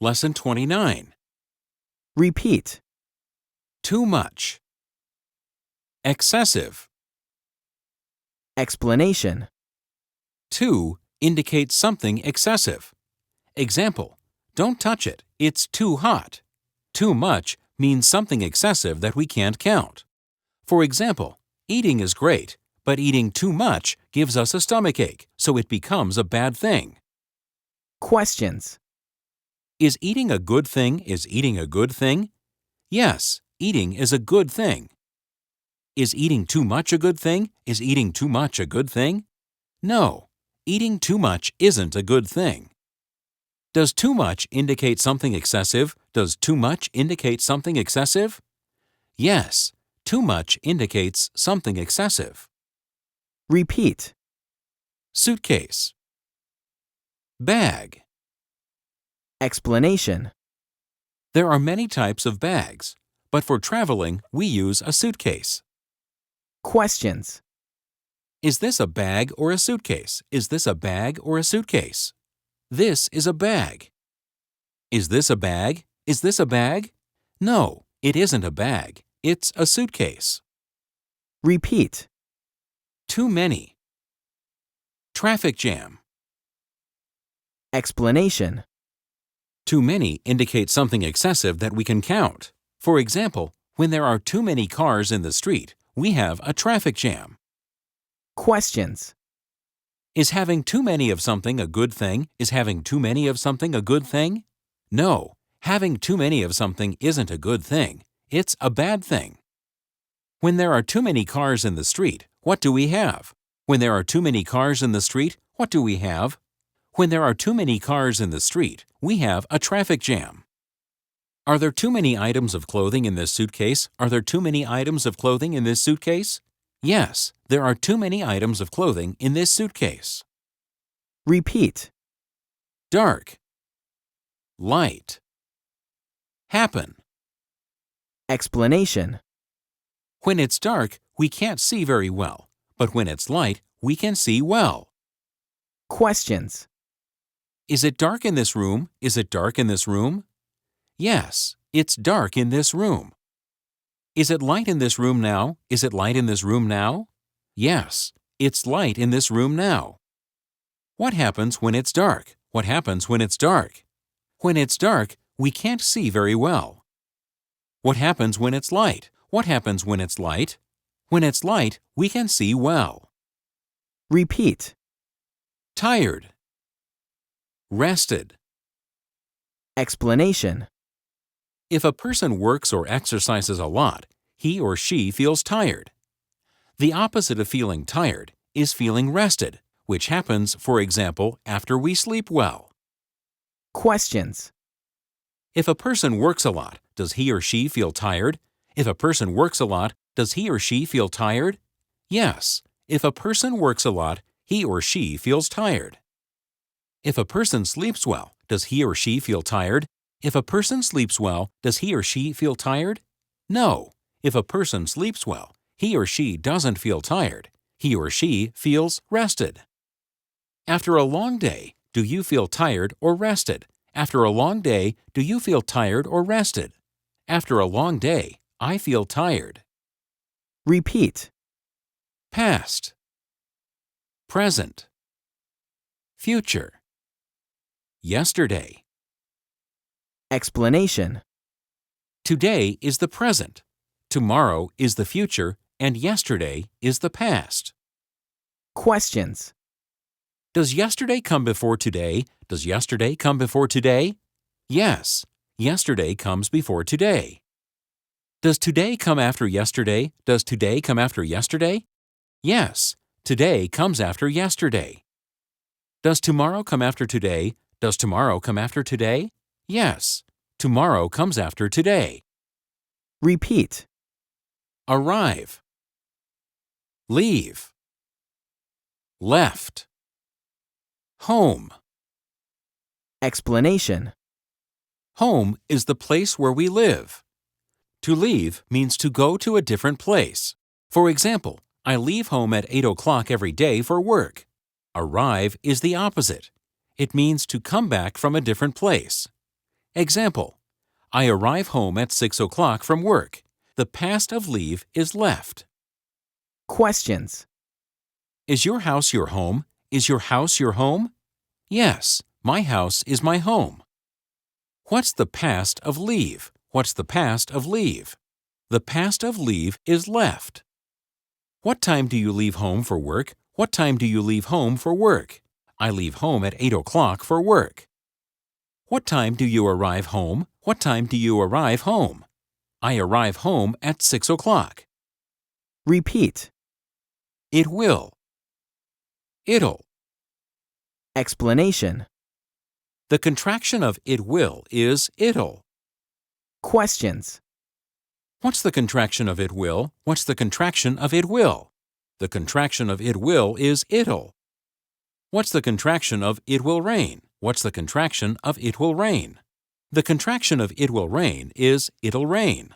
Lesson 29. Repeat. Too much. Excessive. Explanation. Too indicates something excessive. Example, don't touch it, it's too hot. Too much means something excessive that we can't count. For example, eating is great, but eating too much gives us a stomachache, so it becomes a bad thing. Questions. Is eating a good thing? Is eating a good thing? Yes, eating is a good thing. Is eating too much a good thing? Is eating too much a good thing? No, eating too much isn't a good thing. Does too much indicate something excessive? Does too much indicate something excessive? Yes, too much indicates something excessive. Repeat. Suitcase. Bag. Explanation. There are many types of bags, but for traveling, we use a suitcase. Questions. Is this a bag or a suitcase? Is this a bag or a suitcase? This is a bag. Is this a bag? Is this a bag? No, it isn't a bag. It's a suitcase. Repeat. Too many. Traffic jam. Explanation. Too many indicates something excessive that we can count. For example, when there are too many cars in the street, we have a traffic jam. Questions. Is having too many of something a good thing? Is having too many of something a good thing? No, having too many of something isn't a good thing. It's a bad thing. When there are too many cars in the street, what do we have? When there are too many cars in the street, what do we have? When there are too many cars in the street, we have a traffic jam. Are there too many items of clothing in this suitcase? Are there too many items of clothing in this suitcase? Yes, there are too many items of clothing in this suitcase. Repeat. Dark. Light. Happen. Explanation. When it's dark, we can't see very well, but when it's light, we can see well. Questions. Is it dark in this room? Is it dark in this room? Yes, it's dark in this room. Is it light in this room now? Is it light in this room now? Yes, it's light in this room now. What happens when it's dark? What happens when it's dark? When it's dark, we can't see very well. What happens when it's light? What happens when it's light? When it's light, we can see well. Repeat. Tired. Rested. Explanation. If a person works or exercises a lot, he or she feels tired. The opposite of feeling tired is feeling rested, which happens, for example, after we sleep well. Questions. If a person works a lot, does he or she feel tired? If a person works a lot, does he or she feel tired? Yes, if a person works a lot, he or she feels tired. If a person sleeps well, does he or she feel tired? If a person sleeps well, does he or she feel tired? No, if a person sleeps well, he or she doesn't feel tired. He or she feels rested. After a long day, do you feel tired or rested? After a long day, do you feel tired or rested? After a long day, I feel tired. Repeat. Past. Present. Future. Yesterday. Explanation. Today is the present. Tomorrow is the future, and yesterday is the past. Questions. Does yesterday come before today? Does yesterday come before today? Yes, yesterday comes before today. Does today come after yesterday? Does today come after yesterday? Yes, today comes after yesterday. Does tomorrow come after today? Does tomorrow come after today? Yes, tomorrow comes after today. Repeat. Arrive. Leave. Left. Home. Explanation. Home is the place where we live. To leave means to go to a different place. For example, I leave home at 8 o'clock every day for work. Arrive is the opposite. It means to come back from a different place. Example: I arrive home at 6 o'clock from work. The past of leave is left. Questions. Is your house your home? Is your house your home? Yes, my house is my home. What's the past of leave? What's the past of leave? The past of leave is left. What time do you leave home for work? What time do you leave home for work? I leave home at 8 o'clock for work. What time do you arrive home? What time do you arrive home? I arrive home at 6 o'clock. Repeat. It will. It'll. Explanation. The contraction of it will is it'll. Questions. What's the contraction of it will? What's the contraction of it will? The contraction of it will is it'll. What's the contraction of it will rain? What's the contraction of it will rain? The contraction of it will rain is it'll rain.